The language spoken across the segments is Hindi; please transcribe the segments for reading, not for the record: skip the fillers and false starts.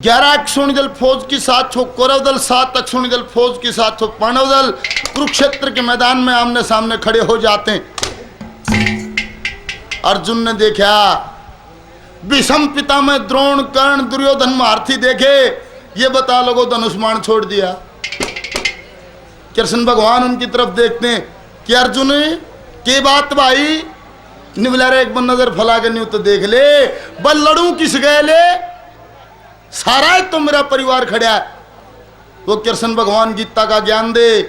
11 अक्षोणी दल फौज के साथ हो कौरव दल, 7 अक्षोणी दल फौज के साथ हो पांडव दल। कुरुक्षेत्र के मैदान में आमने सामने खड़े हो जाते हैं। अर्जुन ने देखा, विषम पिता में द्रोण कर्ण दुर्योधन महारथी देखे, ये बता लोगों धनुष्मान छोड़ दिया। कृष्ण भगवान उनकी तरफ देखते हैं कि अर्जुन के बात भाई निवला रे एक बार नजर फैला के न्यू तो देख ले, बल लड़ू किस गए ले, सारा है तो मेरा परिवार खड़ा है। वो कृष्ण भगवान गीता का ज्ञान दे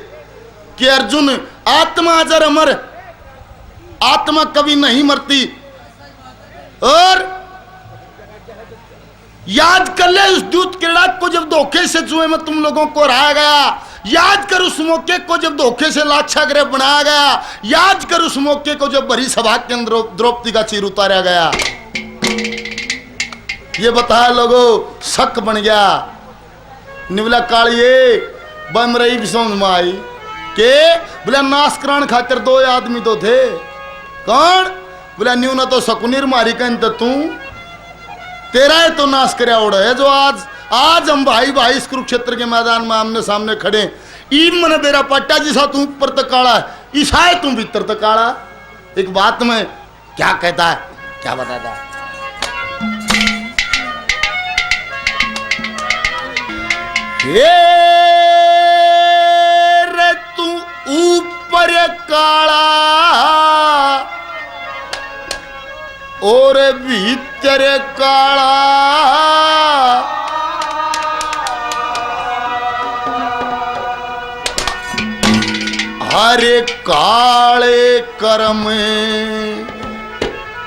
कि अर्जुन आत्मा अजर अमर, आत्मा कभी नहीं मरती, और याद कर ले उस दूत क्रीड़ा को जब धोखे से जुए में तुम लोगों को हराया गया, याद कर उस मौके को जब धोखे से लाक्षागृह बनाया गया, याद कर उस मौके को जब भरी सभा के अंदर द्रौपदी का चीर उतारा गया। ये बताया लोगों, शक बन गया। निवला कालिए बम रही भी समझ में आई के बोला नाशकरण खातिर 2 आदमी तो थे। कौन? बोला न्यू ना तो शकुनीर मारी कहीं तो तू, तेरा है तो नाश करया उड़ा है जो आज हम भाई भाई इस कुरुक्षेत्र के मैदान में आमने सामने खड़े। ई मन बेरा पट्टा जिसा तू ऊपर तक काला है, ईसा है तू भीतर तक काला। एक बात में क्या कहता है, क्या बताता है? रे तू ऊपर काला और भीतर काला, हरे काले कर्म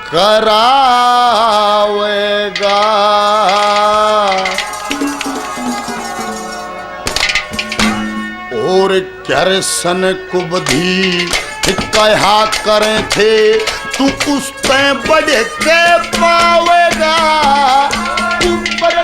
करावेगा, और कृष्ण को बधी कहा करे थे, तू उस पे बढ़ के पावेगा। ऊपर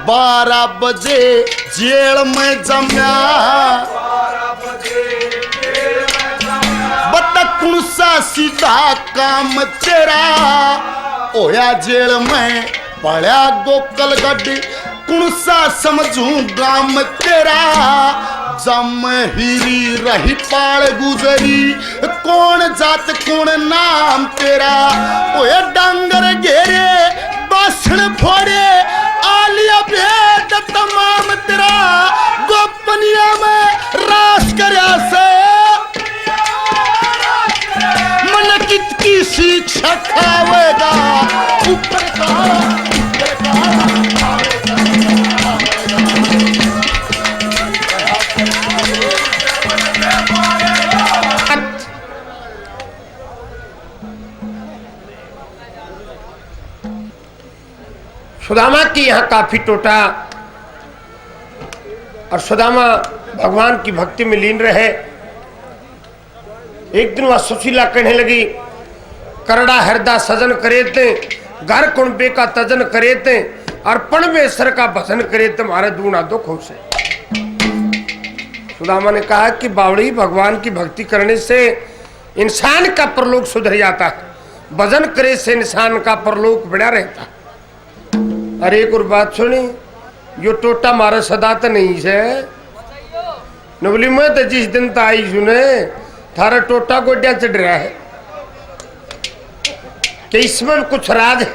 बारह बजे जेल में जम्या, बता कौन सा सीधा काम तेरा, ओया जेल में पड़ा गोकल गड्डी, कौन सा समझू गाम तेरा, जम हीरी रही पाल गुजरी, कौन जात कौन नाम तेरा, ओया डांगर घेरे बासण फोड़े, आलिया भेद तमाम तेरा, गोपनिया में रास करया से, मन कित की शिक्षा खावेगा। ऊपर सुदामा की यहाँ काफी टोटा, और सुदामा भगवान की भक्ति में लीन रहे। एक दिन वह सुशीला कहने लगी, करड़ा हृदय सजन करे थे, घर कुंबे का तजन करे थे, अर्पण में सर का भजन करे तुम्हारे दूना दुख हो से। सुदामा ने कहा कि बावड़ी, भगवान की भक्ति करने से इंसान का परलोक सुधर जाता है, भजन करे से इंसान का परलोक बना रहता है। अरे एक और बात सुनी, यो टोटा मारे सदा तो नहीं से नवली में तो जिस दिन तो आई सुने थारा टोटा गोड्या चढ़ रहा है कि इसमें कुछ राज है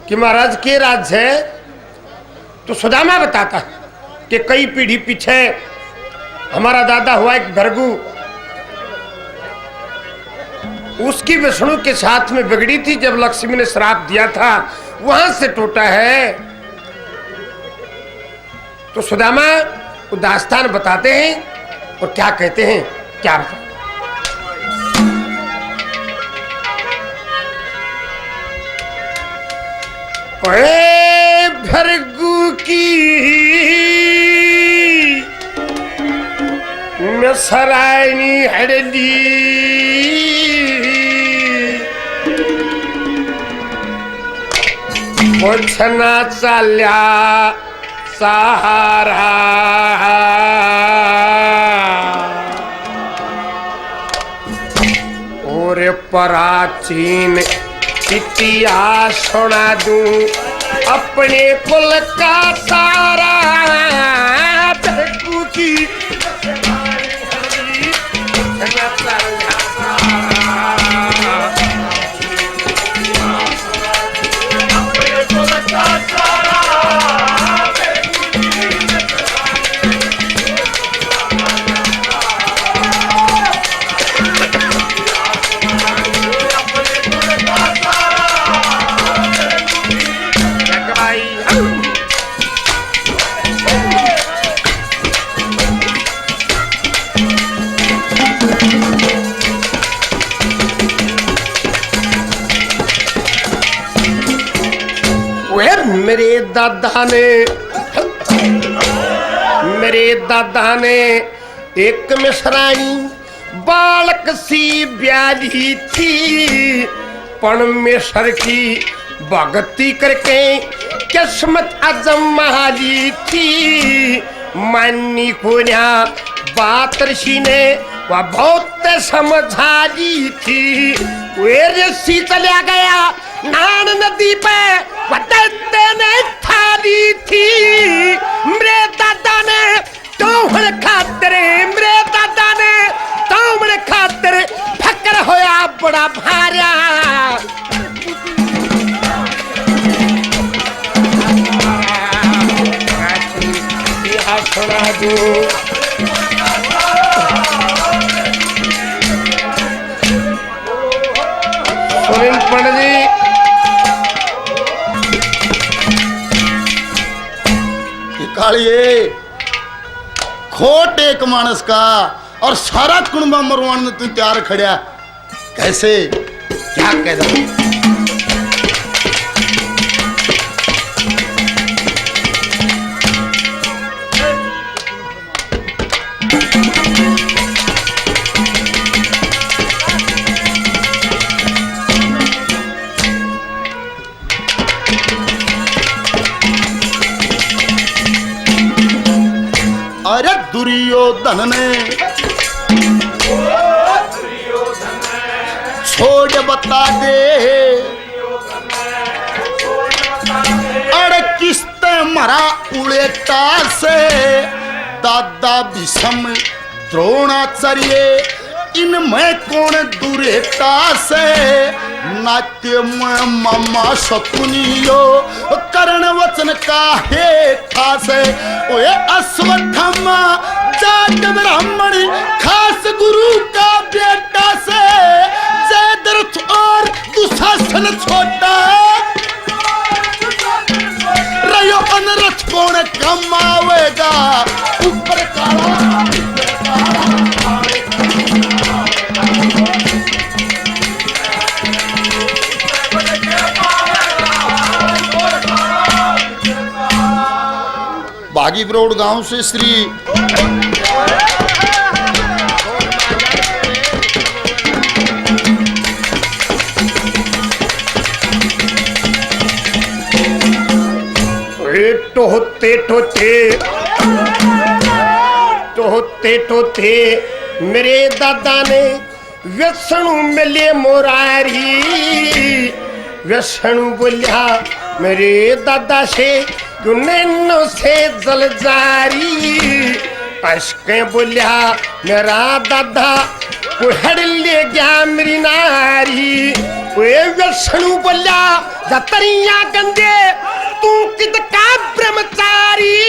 कि महाराज के राज है। तो सुदामा बताता है कि कई पीढ़ी पीछे हमारा दादा हुआ एक भृगु, उसकी विष्णु के साथ में बिगड़ी थी जब लक्ष्मी ने श्राप दिया था, वहां से टूटा है। तो सुदामा वो दास्तान बताते हैं और क्या कहते हैं, क्या बताते हैं। ओए भरगू की मैं सरायनी हड़ली पोछना चाल्या सहारा और प्राचीन इतिहास सुना दूं अपने कुल का सारा भरगू की मेरे दादा ने एक मिसराई बालक सी ब्याली थी, परमेश्वर की भक्ति करके किस्मत आजमा ली थी। मानी कोन्या बात ऋषि ने वह बहुत समझा ली थी। वे ऋषि चला गया नान नदी पे ने थाली थी। मेरे दादा ने तोहर खातिर, मेरे दादा ने तोहर खातिर फकर होया बड़ा भारा। सुना दो सुनील पंडित जी, कालिए खोट एक मानस का और सारा कुणबा मरवान ने तू तैयार खड़िया कैसे, क्या कह दो। अरे दुर्योधन ने छोड़ बता दे, अरे किस्ते मरा उड़ेटा से दादा भीष्म द्रोणाचार्य इनमें कौन दुरेटा से। नाट्य में मामा शकुनियो कर्ण वचन का हे ठासे। ओए अश्वत्थामा जाट ब्राह्मण खास गुरु का बेटा से। जयद्रथ और दुशासन छोटा रयो अनरथ कौन कमावेगा। ऊपर काला बागी ब्रोड गांव से श्री टोते मेरे दादा ने विष्णु मिले मुरारी। विष्णु बोलिया मेरे दादा से नैनो से जल जारी। अश्कें बोलिया मेरा दादा कुहड़ ले गया मेरी नारी। वे विष्णु बोलिया जतरिया गंदे तू किद का ब्रह्मचारी।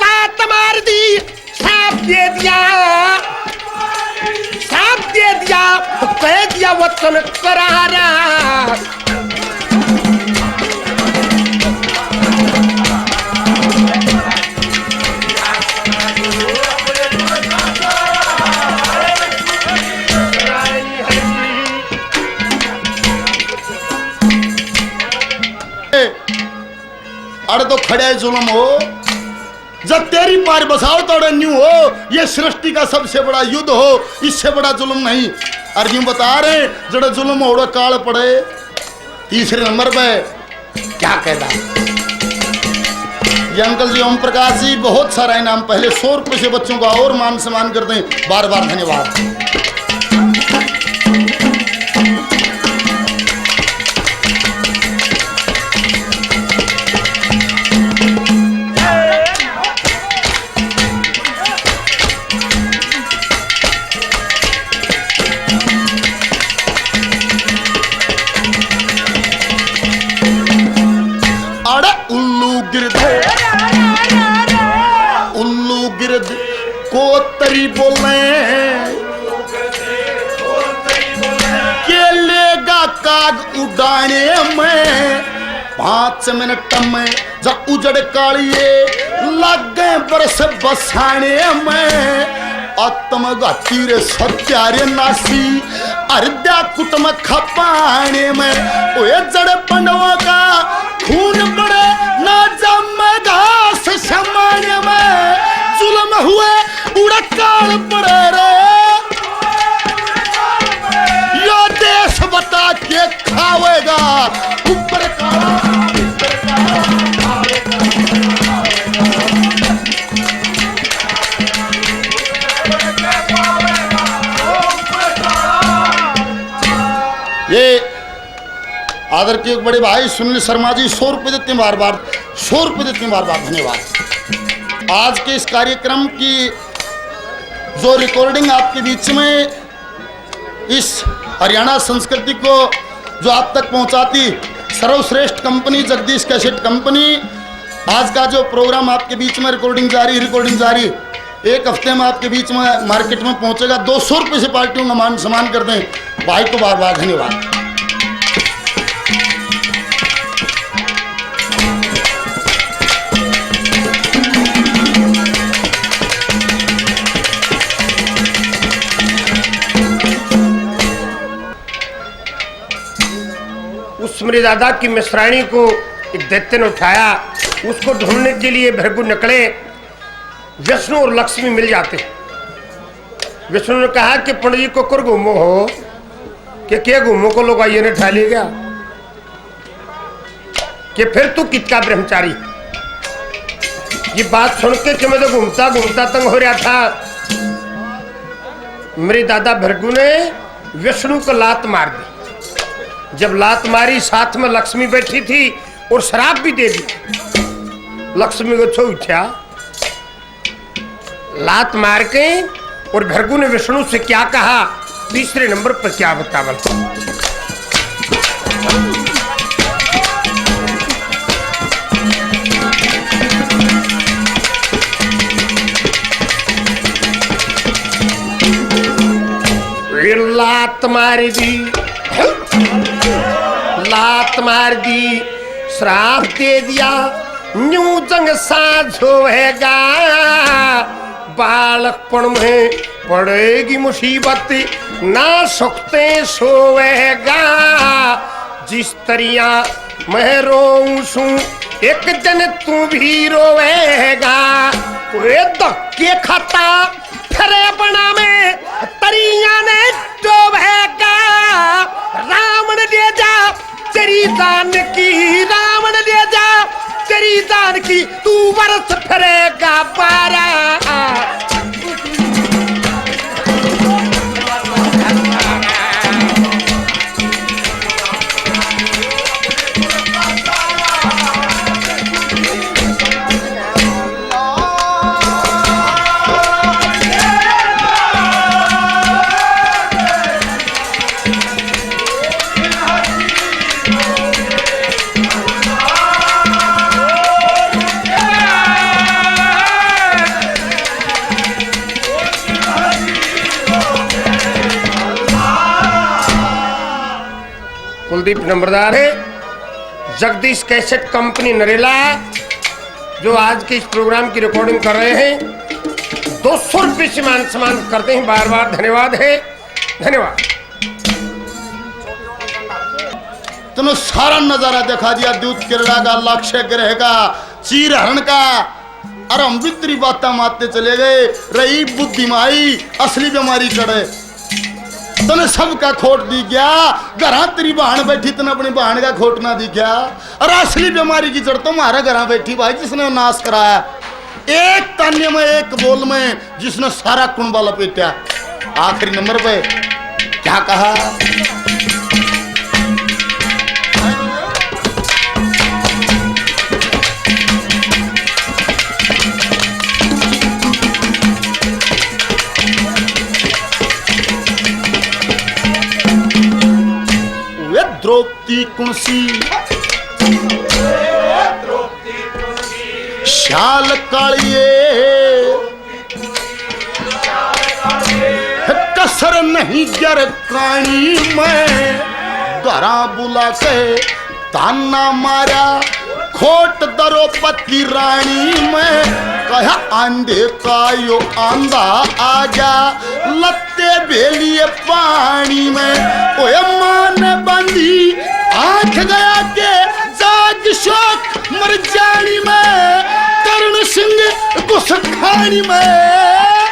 लात मार दी साफ दे दिया, साफ दे दिया, कह दिया वचन करारा। ये जुल्म हो, जब तेरी पार बसाओ तो न्यू हो, ये सृष्टि का सबसे बड़ा युद्ध हो, इससे बड़ा जुल्म नहीं। और यूं बता रहे जड़ा जुल्म हो काल पड़े। तीसरे नंबर पे क्या कहता ये अंकल जी ओम प्रकाश जी, बहुत सारा इनाम, पहले 100 रुपये से बच्चों का और मान सम्मान करते हैं, बार बार धन्यवाद। उल्लू गिरद को तरी बोले के लेगा काग उड़ाने में 5 मिनट में, जब उजड़ कालिए लग गए बरस बसाने में। आत्मघाती रे सत्यारे नासी अर्ध्या कुटुंब खपाने में, ओए जड़ पंडवा का खून पड़े ना जम घास समाने में। जुल्म हुए उड़ा काल पड़े रे, यो देश बता के खावेगा ऊपर काला। ये आदर के एक बड़े भाई सुनील शर्मा जी 100 रुपये देते हैं, बार बार 100 रुपये देते हैं, बार बार धन्यवाद। आज के इस कार्यक्रम की जो रिकॉर्डिंग आपके बीच में इस हरियाणा संस्कृति को जो आप तक पहुंचाती सर्वश्रेष्ठ कंपनी जगदीश कैसेट कंपनी, आज का जो प्रोग्राम आपके बीच में रिकॉर्डिंग जारी 1 हफ्ते में आपके बीच में मार्केट में पहुंचेगा। 200 रुपये से पार्टियों का मान सम्मान कर दें, भाई को बार बार धन्यवाद। उस मेरे दादा की मिश्राणी को एक दैत्य ने उठाया, उसको ढूंढने के लिए भृगु निकले। विष्णु और लक्ष्मी मिल जाते। विष्णु ने कहा कि पंडित जी को कर घूमो हो कि क्या घूमो को लोग आइए ने ठा लेगा कि फिर तू कितना ब्रह्मचारी। ये बात सुन के कि मैं तो घूमता घूमता तंग हो रहा था, मेरे दादा भृगु ने विष्णु को लात मार दी। जब लात मारी साथ में लक्ष्मी बैठी थी और शराब भी दे दी। लक्ष्मी को छो उठा लात मार के, और भृगु ने विष्णु से क्या कहा, तीसरे नंबर पर क्या बतावल। लात मार दी, लात मार दी, श्राप दे दिया, न्यू जंग साझ होएगा। बालकपन में पड़ेगी मुसीबत, ना सुखते सोएगा। जिस तरिया मैं रोऊं सू, एक दिन तू भी रोएगा। वे धक्के खाता खरे बना में तरिया ने डोबेगा। रावण ले जा तेरी दान की, रावण ले जा तेरी दान की, तू वर्ष फिरेगा 12। कुलदीप नंबरदार है, जगदीश कैसेट कंपनी नरेला, जो आज के इस प्रोग्राम की रिकॉर्डिंग कर रहे हैं। 200 रुपये से मान सम्मान करते हैं, बार बार धन्यवाद है, धन्यवाद। तुमने सारा नजारा दिखा दिया, दूध किरणा का, लक्ष्य ग्रह का, चीर हरण का। और हम भी तेरी बातें मारते चले गए, रही बुद्धि माई असली बीमारी चढ़े। तने सबका खोट दी गया, घर तेरी बहन बैठी तने अपनी बहन का खोट ना दी गया। और असली बीमारी की जड़ तो हमारा घर बैठी भाई जिसने नाश कराया, एक तान्य में एक बोल में जिसने सारा कुंबा लपेटा। आखिरी नंबर पे क्या कहा, वे द्रौपदी कुंसी शाल कालिए कसर नहीं गर कानी में, घरा बुला के ताना मारा खोट द्रौपदी रानी में। कहा आंधे का यो आंधा आ जा लत्ते बेलिए पानी में। ओए मान बंदी आंख गया के जाग शोक मर जानी में, कर्ण सिंह घुस खानी में।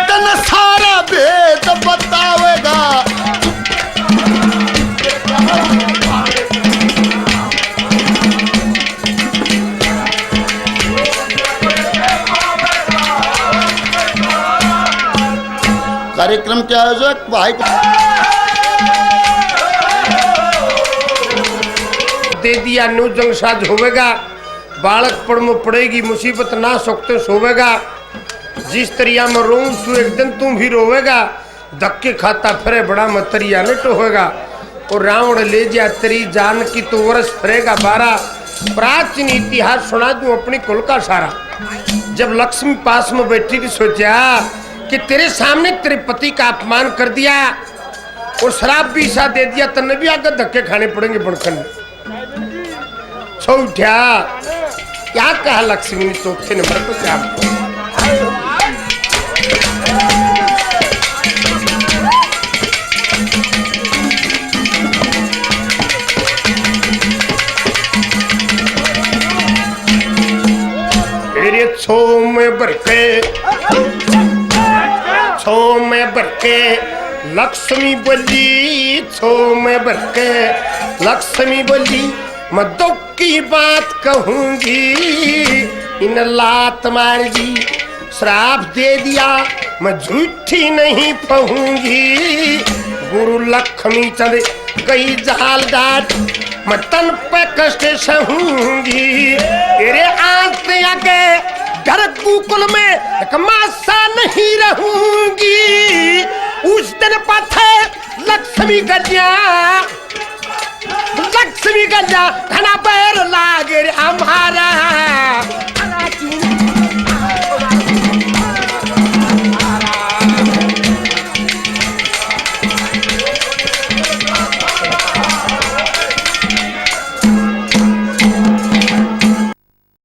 तन सारा भेद बतावेगा, कार्यक्रम के आयोजक भाई दे दिया न्यू जंग साज होवेगा, बालक पड़ में पड़ेगी मुसीबत ना सकते सोवेगा। जिस तरिया में रोऊं सु एक दिन तू भी रोवेगा, धक्के खाता फिरे बड़ा मतरिया ने टोहेगा। और रावण ले जा तेरी जान की तो वर्ष फिरेगा 12। प्राचीन इतिहास सुना दूं अपनी कुल का सारा। जब लक्ष्मी पास में बैठी थी सोचा कि तेरे सामने तेरे पति का अपमान कर दिया और शराब भी ऐसा दे दिया, तन्ने भी आगे धक्के खाने पड़ेंगे बड़खन। सो उठा क्या कहा लक्ष्मी ने चौथे नंबर पर क्या, मेरे छो में बरके लक्ष्मी बोली, छो में बरके लक्ष्मी बोली, मैं दुख की बात कहूंगी इन लात मारेगी। श्राप दे दिया मैं झूठी नहीं कहूंगी, गुरु लक्ष्मी चले कई जाल डाट मैं तन पे कष्ट सहूंगी। तेरे आंख से आगे घर कुकुल में एक मासा नहीं रहूंगी। उस दिन पाथे लक्ष्मी गजा घना पैर लागे हमारा,